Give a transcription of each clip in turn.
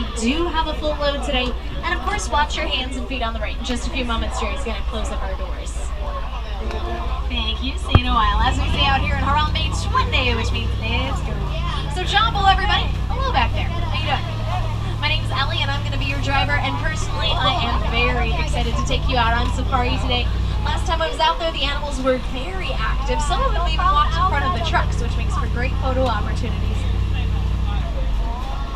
we do have a full load today. And of course, watch your hands and feet on the right. In just a few moments, Jerry's going to close up our doors. Thank you. See you in a while. As we say out here in Harambe, Monday, which means let's go. So jumbo, everybody. Hello back there. How you doing? My name's Ellie, and I'm going to be your driver. And personally, I am very excited to take you out on safari today. Last time I was out there, the animals were very active. Some of them even walked in front of the trucks, which makes for great photo opportunities.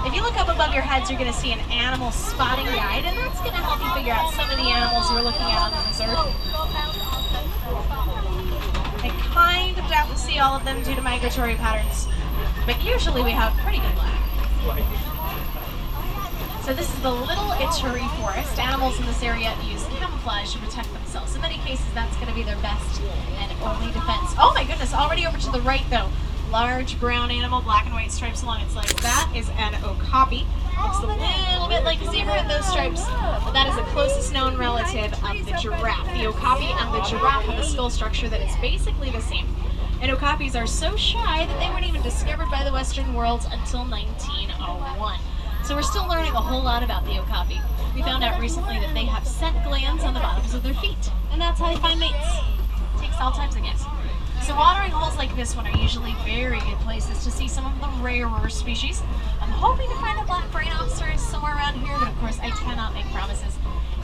If you look up above your heads, you're going to see an animal spotting guide, and that's going to help you figure out some of the animals we're looking at on the reserve. I kind of doubt we'll see all of them due to migratory patterns, but usually we have pretty good luck. So this is the Little Ituri Forest. Animals in this area use camouflage to protect themselves. In many cases, that's going to be their best and only defense. Oh my goodness, already over to the right though. Large brown animal, black and white stripes along its legs. That is an okapi. Looks a little bit like a zebra in those stripes, but that is the closest known relative of the giraffe. The okapi and the giraffe have a skull structure that is basically the same. And okapis are so shy that they weren't even discovered by the Western world until 1901. So we're still learning a whole lot about the okapi. We found out recently that they have scent glands on the bottoms of their feet, and that's how they find mates. Takes all types of guess. So watering holes like this one are usually very good places to see some of the rarer species. I'm hoping to find a black rhinoceros somewhere around here, but of course I cannot make promises.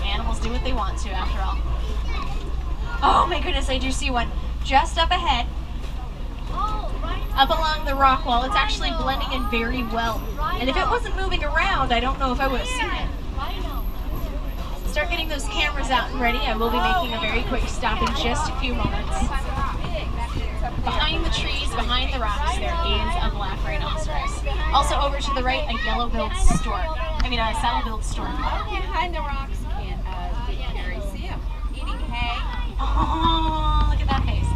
Animals do what they want to, after all. Oh my goodness, I do see one just up ahead. Up along the rock wall. It's actually blending in very well. And if it wasn't moving around, I don't know if I would have seen it. Start getting those cameras out and ready. I will be making a very quick stop in just a few moments. Behind the trees, behind the rocks, there is a black rhinoceros. Also over to the right, a yellow-billed stork. A saddle-billed stork. Behind the rocks, and Carrie, see him eating hay. Oh, look at that face.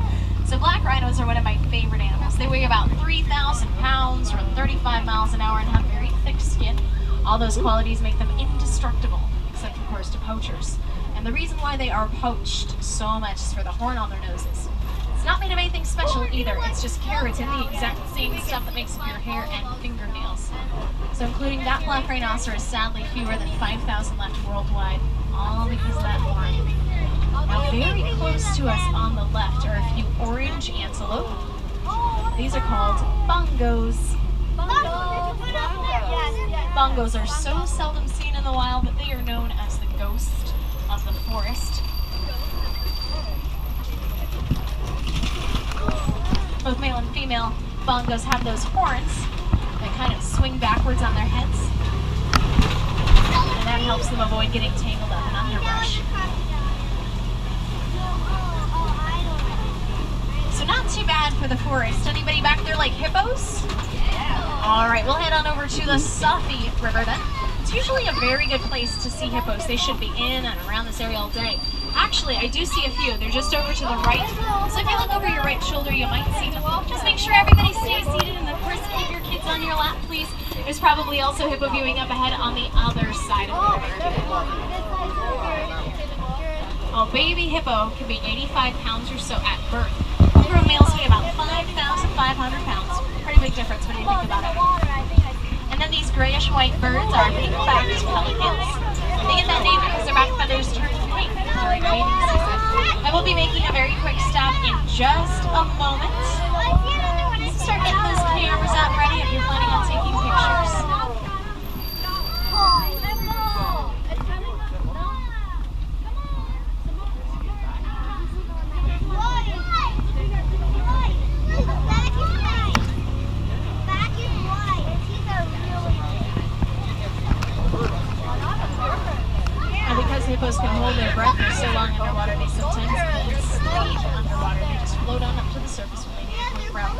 So black rhinos are one of my favorite animals. They weigh about 3,000 pounds, run 35 miles an hour, and have very thick skin. All those qualities make them indestructible, except of course to poachers. And the reason why they are poached so much is for the horn on their noses. It's not made of anything special either. It's just keratin, the exact same stuff that makes up your hair and fingernails. So including that black rhinoceros, sadly fewer than 5,000 left worldwide, all because of that horn. Now very close to us on the left are a few orange antelope. These are called bongos. Bongos are so seldom seen in the wild that they are known as the ghost of the forest. Both male and female bongos have those horns that kind of swing backwards on their heads, and that helps them avoid getting tangled up in underbrush. So not too bad for the forest. Anybody back there like hippos? Alright, we'll head on over to the Safi River then. It's usually a very good place to see hippos. They should be in and around this area all day. Actually, I do see a few. They're just over to the right. So if you look over your right shoulder, you might see them. Just make sure everybody stays seated, and of course keep your kids on your lap, please. There's probably also hippo viewing up ahead on the other side of the river. Oh, baby hippo can be 85 pounds or so at birth. Full-grown males weigh about 5,500 pounds. Pretty big difference when you think about it. And then these grayish-white birds are pink-backed pelicans. They get that name because their back feathers turn pink during mating season. I will be making a very quick stop in just a moment. Start getting those cameras out ready if you're planning on taking pictures. Hippos can hold their breath for so long underwater, they sometimes even sleep underwater. They just float on up to the surface when they need a quick breath.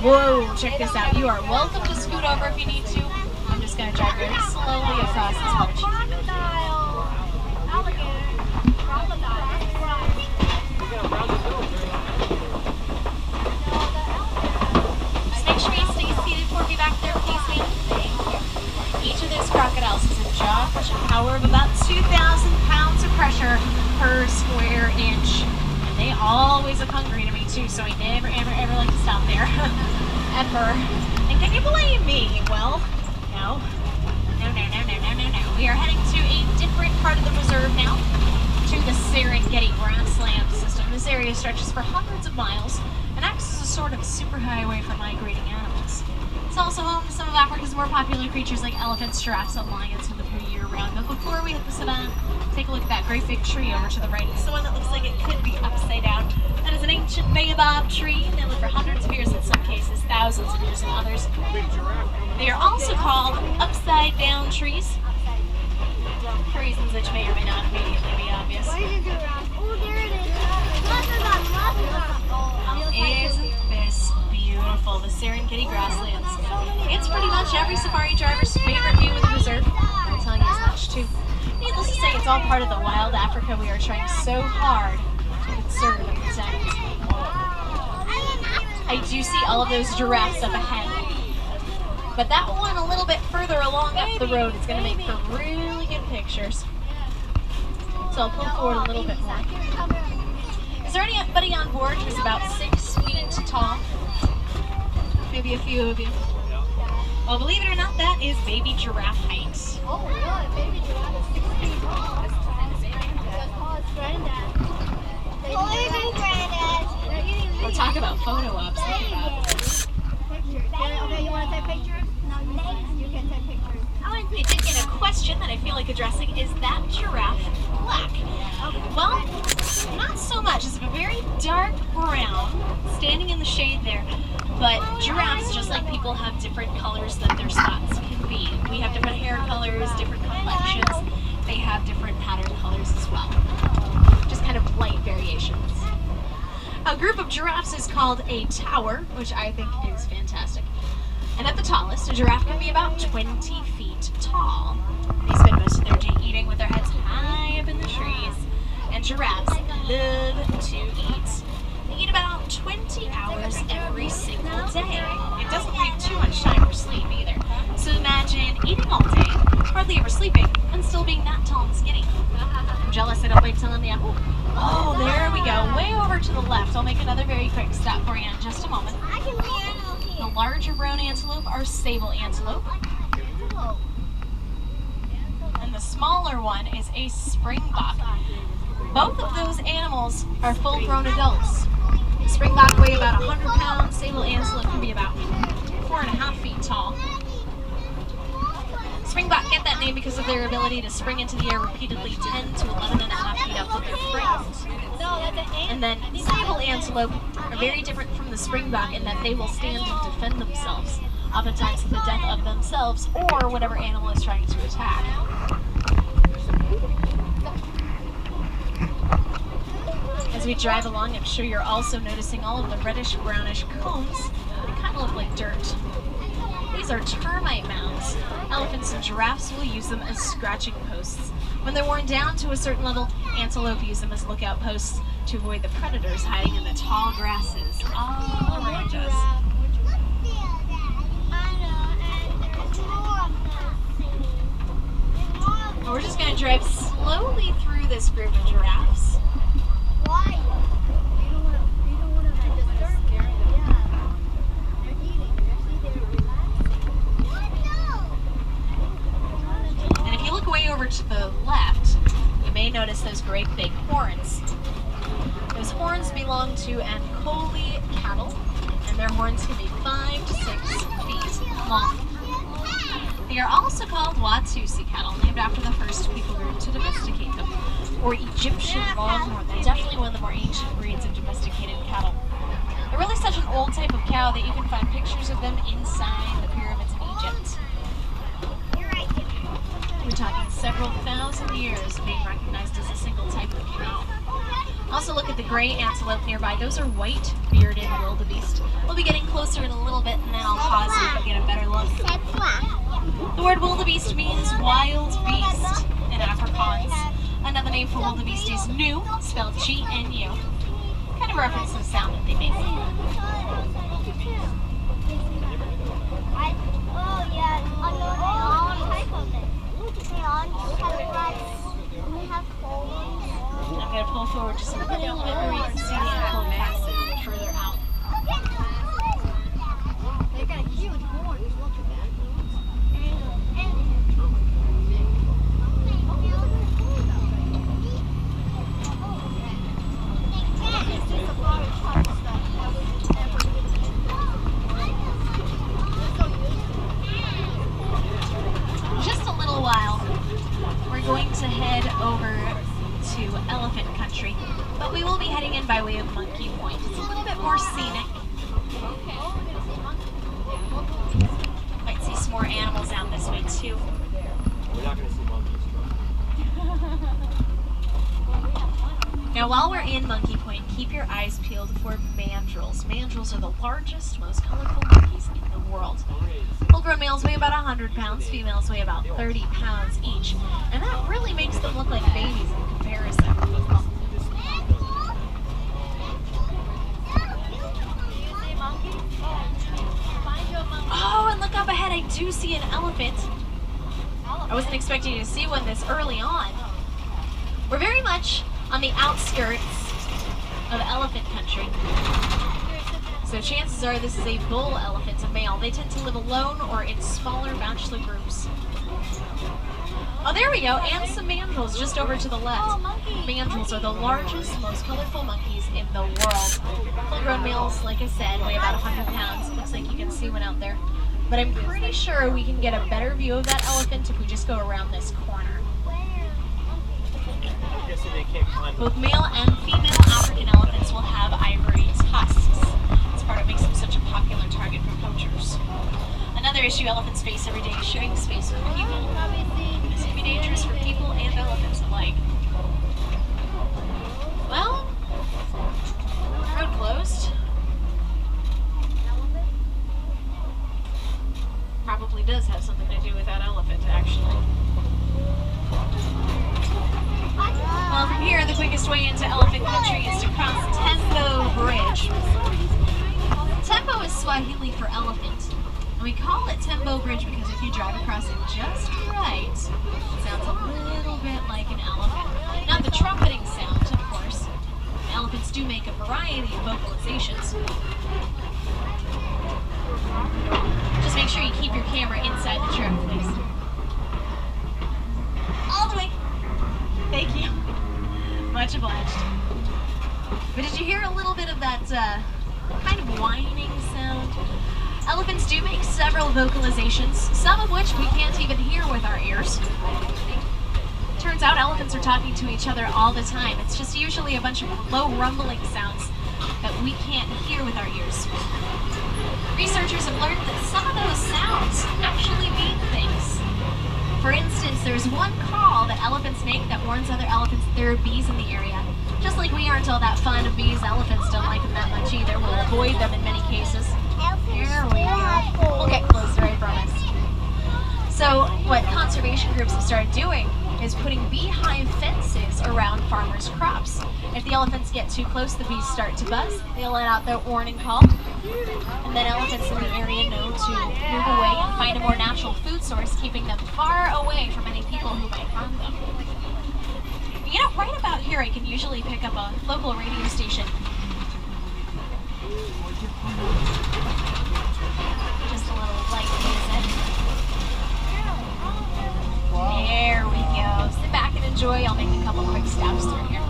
Whoa, check this out. You are welcome to scoot over if you need to. I'm just going to drive very slowly across this bridge. Just make sure you stay seated for me back there, please, ma'am. Thank you. Each of those crocodiles has a jaw crushing power of about 2,000 pounds of pressure per square inch. And they always look hungry to me too, so I never, ever like to stop there. Ever. And can you blame me? Well, no. No. Serengeti grassland system. This area stretches for hundreds of miles and acts as a sort of superhighway for migrating animals. It's also home to some of Africa's more popular creatures like elephants, giraffes, and lions who live here year-round. But before we hit the savannah, take a look at that great big tree over to the right. It's the one that looks like it could be upside down. That is an ancient baobab tree. They live for hundreds of years in some cases, thousands of years in others. They are also called upside-down trees, for reasons which may or may not immediately be obvious. Oh, there it is. Isn't this beautiful? The Serengeti grasslands. It's pretty much every safari driver's favorite view of the reserve. I'll tell you as much too. Needless to say, it's all part of the wild Africa we are trying so hard to conserve and protect. I do see all of those giraffes up ahead. But that one a little bit further along up the road is going to make for really good pictures. So I'll pull forward a little bit more. Is there anybody on board who's about 6 feet tall? Maybe a few of you. Well, believe it or not, that is baby giraffe height. Oh, look, baby giraffe is 6 feet tall. As tall as Granddad. Baby Granddad. We'll talk about photo ops. Look at that. Okay, you want to take pictures? No, you can take pictures. I did get a question that I feel like addressing. Is that giraffe black? Well, not so much. It's a very dark brown, standing in the shade there. But giraffes, just like people, have different colors that their spots can be. We have different hair colors, different complexions. They have different pattern colors as well. Just kind of light variations. A group of giraffes is called a tower, which I think is fantastic. And at the tallest, a giraffe can be about 20 feet tall. They spend most of their day eating with their heads high up in the trees. And giraffes love to eat. They eat about 20 hours every single day. It doesn't leave too much time for sleep either. So imagine eating all day, hardly ever sleeping, and still being that tall and skinny. I'm jealous I don't wait till I'm the apple. Oh, there we go. Way over to the left. I'll make another very quick stop for you in just a moment. The larger brown antelope are sable antelope. And the smaller one is a springbok. Both of those animals are full-grown adults. Springbok weigh about 100 pounds. Sable antelope can be about 4.5 feet tall. Springbok get that name because of their ability to spring into the air repeatedly 10 to 11.5 feet up with their springs. And then sable antelope are very different from the springbok in that they will stand and defend themselves, oftentimes to the death of themselves or whatever animal is trying to attack. As we drive along, I'm sure you're also noticing all of the reddish-brownish cones. They kind of look like dirt. These are termite mounds. Elephants and giraffes will use them as scratching posts. When they're worn down to a certain level, antelope use them as lookout posts to avoid the predators hiding in the tall grasses all around us. We're just going to drive slowly through this group of giraffes. Why? You don't want to disturb them. Yeah. They're eating. They're relaxing. And if you look way over to the left, you may notice those great big horns. Those horns belong to Ankoli cattle, and their horns can be 5 to 6 feet long. They are also called Watusi cattle, named after the first people group to domesticate them, or Egyptian longhorn. They're definitely one of the more ancient breeds of domesticated cattle. They're really such an old type of cow that you can find pictures of them inside the pyramids of Egypt. We're talking several thousand years of being recognized as a single type of cow. Also look at the gray antelope nearby. Those are white bearded wildebeest. We'll be getting closer in a little bit and then I'll pause so you can get a better look. The word wildebeest means wild beast in Afrikaans. Another name for wildebeest is nu, spelled G-N-U. Kind of reference to the sound that they make. I'm going to pull forward just a little bit where you can see the animal massive further out. They got huge horns. Look at that. over to elephant country, but we will be heading in by way of Monkey Point. It's a little bit more scenic. Might see some more animals out this way too. We're not going to see monkeys. Now while we're in Monkey Point, keep your eyes peeled for mandrills. Mandrills are the largest, most colorful monkeys in the world. Full-grown males weigh about 100 pounds, females weigh about 30 pounds each, and that really makes them look like babies in comparison. Oh, and look up ahead, I do see an elephant. I wasn't expecting to see one this early on. We're very much on the outskirts of elephant country. So chances are this is a bull elephant, a male. They tend to live alone or in smaller bachelor groups. Oh, there we go, and some mandrills just over to the left. Mandrills are the largest, most colorful monkeys in the world. Full-grown males, like I said, weigh about 100 pounds. It looks like you can see one out there. But I'm pretty sure we can get a better view of that elephant if we just go around this corner. Both male and female African elephants will have ivory tusks. It's part of what makes them such a popular target for poachers. Another issue elephants face every day is sharing space with people. This can be dangerous for people and elephants alike. Well, road closed. Probably does have something to do with that elephant, actually. Well, from here, the quickest way into elephant country is to cross Tembo Bridge. Tembo is Swahili for elephant, and we call it Tembo Bridge because if you drive across it just right, it sounds a little bit like an elephant. Not the trumpeting sound, of course. Elephants do make a variety of vocalizations. Just make sure you keep your camera inside the truck, please. All the way. Thank you. Much obliged. But did you hear a little bit of that kind of whining sound? Elephants do make several vocalizations, some of which we can't even hear with our ears. Turns out elephants are talking to each other all the time. It's just usually a bunch of low rumbling sounds that we can't hear with our ears. Researchers have learned that some of those sounds actually mean things. For instance, there's one call that elephants make that warns other elephants that there are bees in the area. Just like we aren't all that fond of bees, elephants don't like them that much either. We'll avoid them in many cases. Here we go. We'll get closer, I promise. So what conservation groups have started doing is putting beehive fences around farmers' crops. If the elephants get too close, the bees start to buzz. They'll let out their warning call. And then elephants in the area know to move away and find a more natural food source, keeping them far away from any people who might harm them. You know, right about here I can usually pick up a local radio station. Just a little light music. There we go. Sit back and enjoy. I'll make a couple quick stops through here.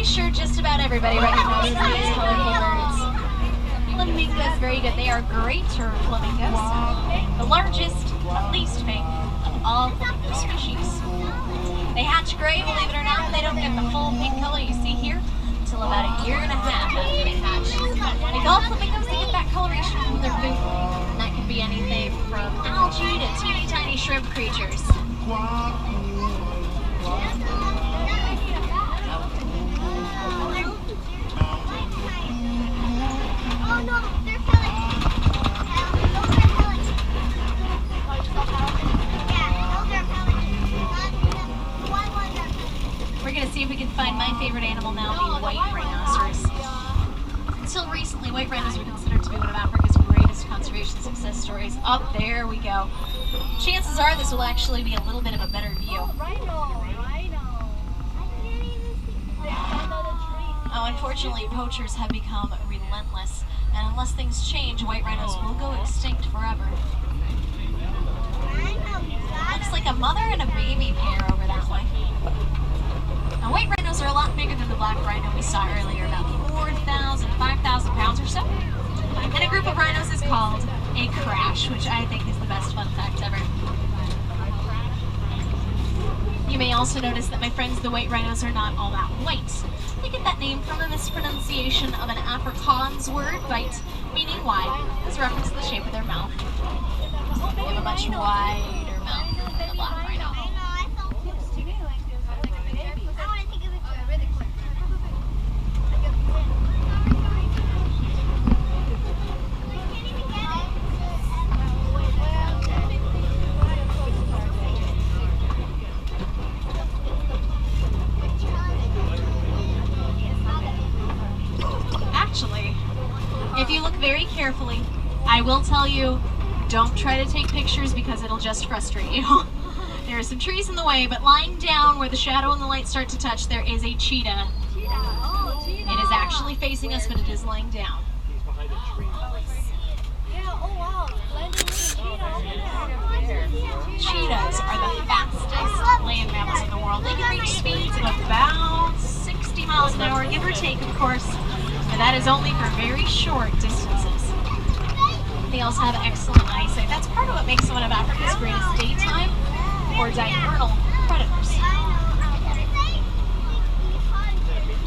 Sure just about everybody recognizes these colorful birds. Flamingos, very good. They are greater flamingos, the largest, at least pink, of all flamingo species. They hatch gray, believe it or not. They don't get the full pink color you see here until about a year and a half after they hatch. Like all flamingos, they get that coloration from their food, and that can be anything from algae to teeny tiny shrimp creatures. Oh no, they're killing. They're killing. rhino stories. Up there we go. Chances are this will actually be a little bit of a better view. Rhino. Oh, unfortunately, poachers have become relentless, and unless things change, white rhinos will go extinct forever. Looks like a mother and a baby pair over that way. Now, white rhinos are a lot bigger than the black rhino we saw earlier, about 4,000, 5,000 pounds or so. And a group of rhinos is called a crash, which I think is the best fun fact ever. You may also notice that my friends, the white rhinos, are not all that white. They get that name from the mispronunciation of an Afrikaans word, bite, meaning wide, as reference to the shape of their mouth. They have a much wider mouth than the black rhino. Actually, if you look very carefully, I will tell you, don't try to take pictures because it'll just frustrate you. There are some trees in the way, but lying down where the shadow and the light start to touch, there is a cheetah. It is actually facing us, but it is lying down. He's behind a tree. Cheetahs are the fastest land mammals in the world. They can reach speeds of about 60 miles an hour, give or take, of course, and that is only for very short distances. They also have excellent eyesight. That's part of what makes one of Africa's greatest daytime or diurnal predators.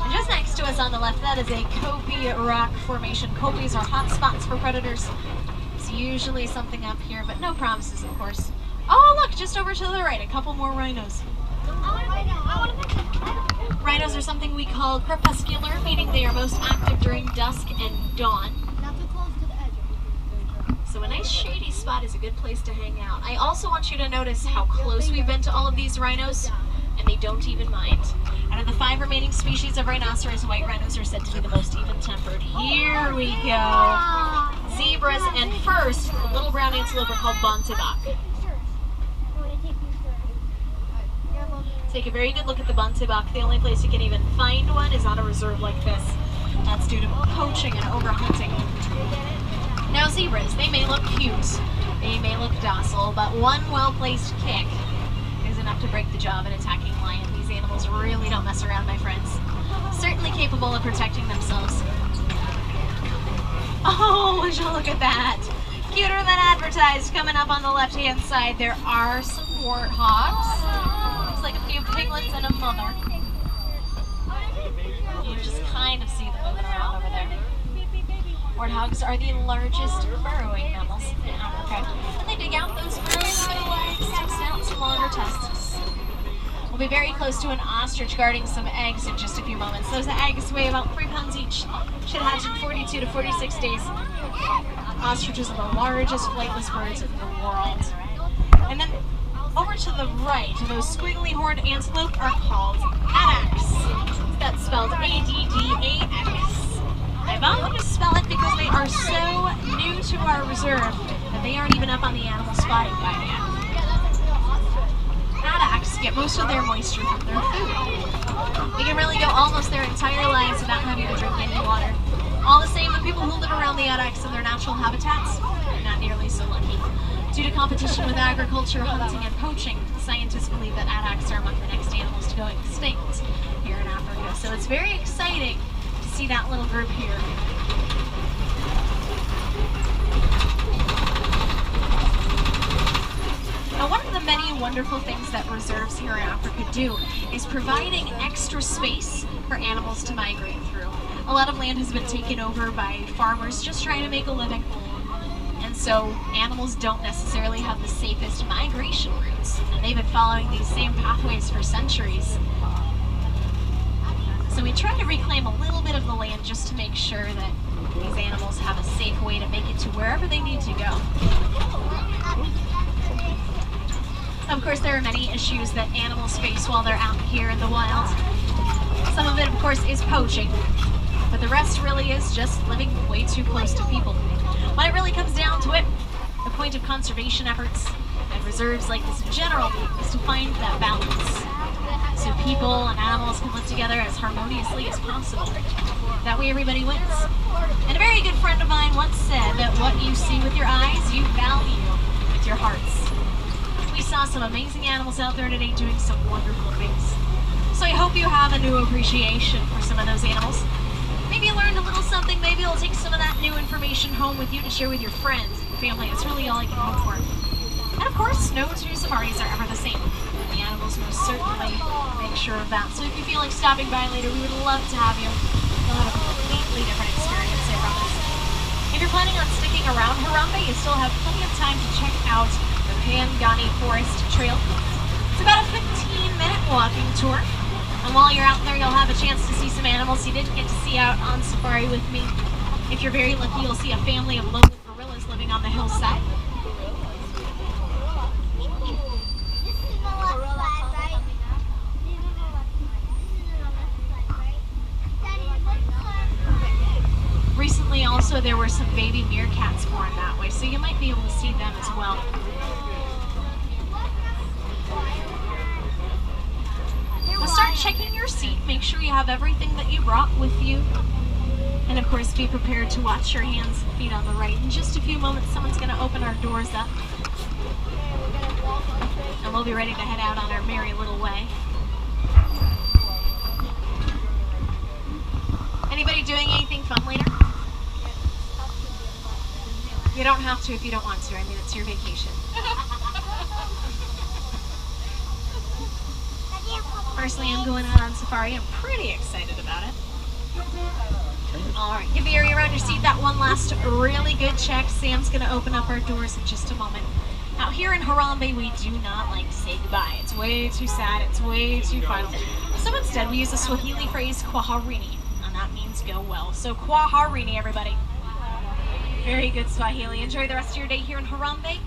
And just next to us on the left, that is a Kopi rock formation. Kopis are hot spots for predators. It's usually something up here, but no promises, of course. Oh, look, just over to the right, a couple more rhinos. Rhinos are something we call crepuscular, meaning they are most active during dusk and dawn. So a nice shady spot is a good place to hang out. I also want you to notice how close we've been to all of these rhinos, and they don't even mind. Out of the 5 remaining species of rhinoceros, white rhinos are said to be the most even-tempered. Here we go. Zebras, and first, the little brown antelope are called bontebok. Take a very good look at the bontebok. The only place you can even find one is on a reserve like this. That's due to poaching and overhunting. Now zebras, they may look cute, they may look docile, but one well-placed kick is enough to break the jaw of an attacking lion. These animals really don't mess around, my friends. Certainly capable of protecting themselves. Oh, would you look at that? Cuter than advertised. Coming up on the left-hand side, there are some warthogs. Looks like a few piglets and a mother. You just kind of see them moving around over there. Warthogs are the largest burrowing mammals in Africa. And they dig out those burrows with their legs, test out some longer tusks. We'll be very close to an ostrich guarding some eggs in just a few moments. Those eggs weigh about 3 pounds each. Should hatch in 42 to 46 days. Ostriches are the largest flightless birds in the world. And then over to the right, those squiggly horned antelope are called addax. That's spelled A-D-D-A-X. I bothered to spell it because they are so new to our reserve that they aren't even up on the animal spotting guide yet. Addax get most of their moisture from their food. They can really go almost their entire lives without having to drink any water. All the same, the people who live around the addax in their natural habitats are not nearly so lucky. Due to competition with agriculture, hunting, and poaching, scientists believe that addax are among the next animals to go extinct here in Africa. So it's very exciting to see that little group here. Now, one of the many wonderful things that reserves here in Africa do is providing extra space for animals to migrate through. A lot of land has been taken over by farmers just trying to make a living. And so animals don't necessarily have the safest migration routes. And they've been following these same pathways for centuries. So we try to reclaim a little bit of the land just to make sure that these animals have a safe way to make it to wherever they need to go. Of course, there are many issues that animals face while they're out here in the wild. Some of it, of course, is poaching. But the rest really is just living way too close to people. When it really comes down to it, point of conservation efforts and reserves like this in general is to find that balance so people and animals can live together as harmoniously as possible. That way everybody wins. And a very good friend of mine once said that what you see with your eyes, you value with your hearts. We saw some amazing animals out there today doing some wonderful things. So I hope you have a new appreciation for some of those animals. Maybe you learned a little something, maybe you'll take some of that new information home with you to share with your friends and family. That's really all I can hope for. And of course, no two safaris are ever the same. The animals most certainly make sure of that. So if you feel like stopping by later, we would love to have you. You'll have a completely different experience, I promise. If you're planning on sticking around Harambe, you still have plenty of time to check out the Pangani Forest Trail. It's about a 15-minute walking tour. And while you're out there, you'll have a chance to see some animals you didn't get to see out on safari with me. If you're very lucky, you'll see a family of local gorillas living on the hillside. Recently also there were some baby meerkats born that way, so you might be able to see them as well. Now start checking your seat, make sure you have everything that you brought with you. And of course be prepared to watch your hands and feet on the right. In just a few moments someone's going to open our doors up. And we'll be ready to head out on our merry little way. Anybody doing anything fun later? You don't have to if you don't want to. I mean, it's your vacation. Personally, I'm going out on safari. I'm pretty excited about it. Alright, give the area around your seat that one last really good check. Sam's going to open up our doors in just a moment. Out here in Harambe, we do not like to say goodbye. It's way too sad. It's way too final. So instead, we use the Swahili phrase, kwaherini. And that means go well. So kwaherini, everybody. Very good Swahili. Enjoy the rest of your day here in Harambe.